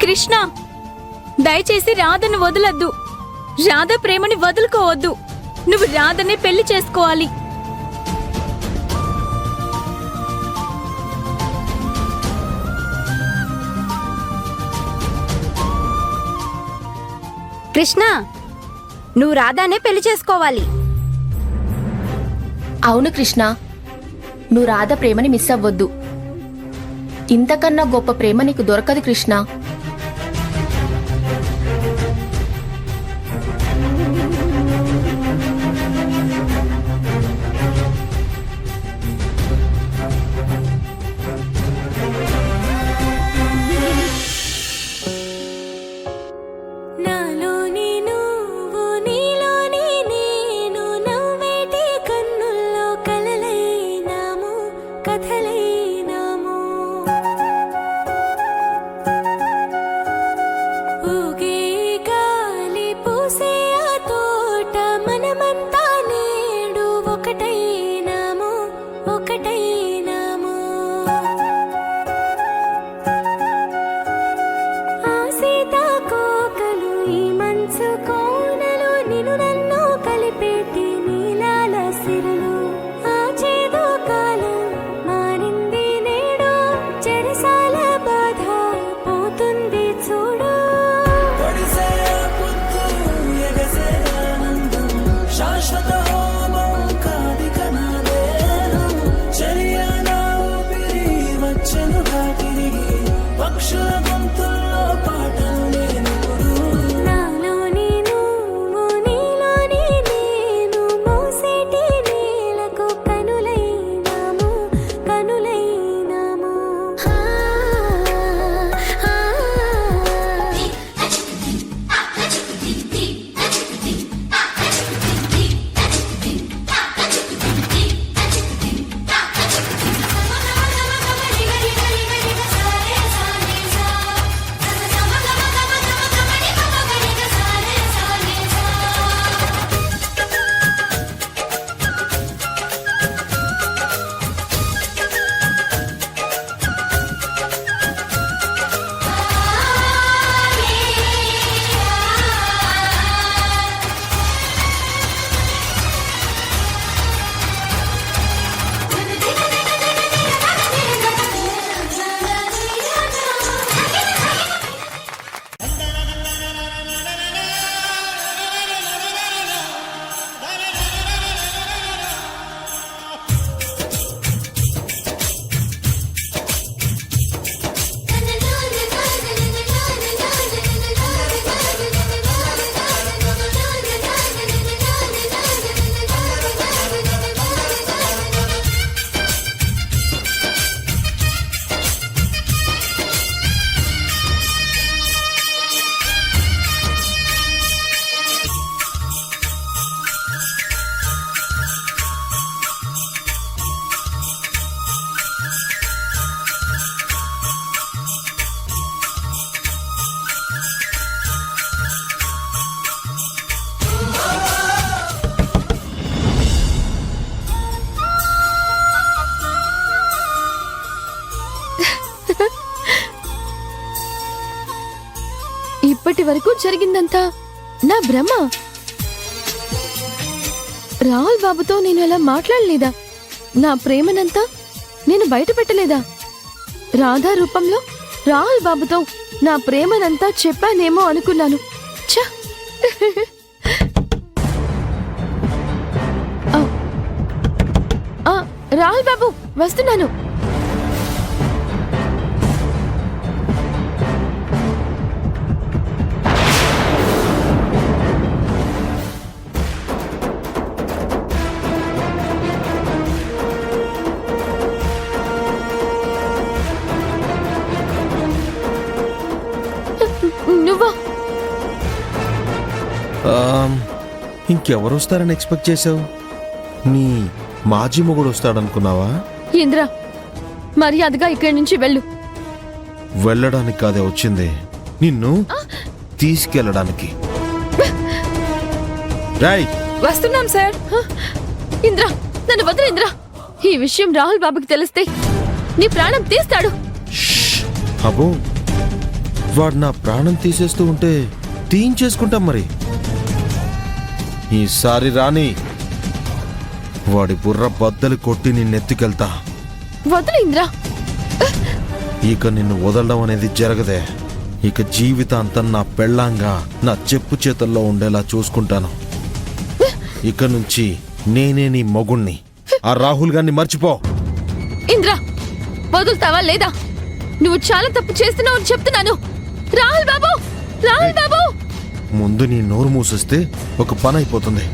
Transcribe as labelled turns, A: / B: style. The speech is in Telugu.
A: కృష్ణ, దయచేసి రాధను వదలొద్దు. రాధ ప్రేమని వదులుకోవద్దు. నువ్వు రాధనే పెళ్లి చేసుకోవాలి.
B: కృష్ణ, నువ్వు రాధానే పెళ్లి చేసుకోవాలి.
C: అవును కృష్ణ, నువ్వు రాధ ప్రేమని మిస్ అవ్వద్దు. ఇంతకన్నా గొప్ప ప్రేమ నీకు దొరకదు కృష్ణ.
D: ఇప్పటి వరకు జరిగిందంతా నా భ్రమ. రాహుల్ బాబుతో నేను ఎలా మాట్లాడలేదా? నా ప్రేమనంతా నేను బయట పెట్టలేదా? రాధా రూపంలో రాహుల్ బాబుతో నా ప్రేమనంతా చెప్పానేమో అనుకున్నాను. ఛ! రాహుల్ బాబు, వస్తున్నాను. నువ్వా?
E: ఇంకెవరు వస్తారని ఎక్స్పెక్ట్ చేసావు? నీ మాజీ మొగుడు వస్తాడనుకున్నావా?
D: ఇంద్ర, మర్యాదగా ఇక్కడి నుంచి వెళ్ళు.
E: వెళ్ళడానికి కాదే వచ్చింది, నిన్ను తీసుకెళ్ళడానికి. రాయ్,
D: వస్తున్నాం సార్. ఇంద్ర, నన్ను వదిలు ఇంద్ర. ఈ విషయం రాహుల్ బాబుకి తెలిస్తే నీ ప్రాణం తీస్తాడు.
E: అబ్బో, వాడు నా ప్రాణం తీసేస్తూ ఉంటే తీయించేసుకుంటాం మరి. ఈసారి రాని వాడి బుర్ర బద్దలు కొట్టి నిన్నెత్తుకెళ్తా.
D: వదిలు ఇంద్ర.
E: ఇక నిన్ను వదలడం అనేది జరగదే. ఇక జీవితాంతం నా పెళ్ళాంగా నా చెప్పు చేతల్లో ఉండేలా చూసుకుంటాను. ఇక నుంచి నేనే నీ మొగుణ్ణి. ఆ రాహుల్ గారిని మర్చిపో.
D: ఇంద్ర, వదులుతావా లేదా? నువ్వు చాలా తప్పు చేస్తున్నావు అని చెప్తున్నాను. రాహుల్ బాబు, రాహుల్ బాబు.
E: ముందు నీ నోరు మూసేస్తే ఒక పని అయిపోతుంది.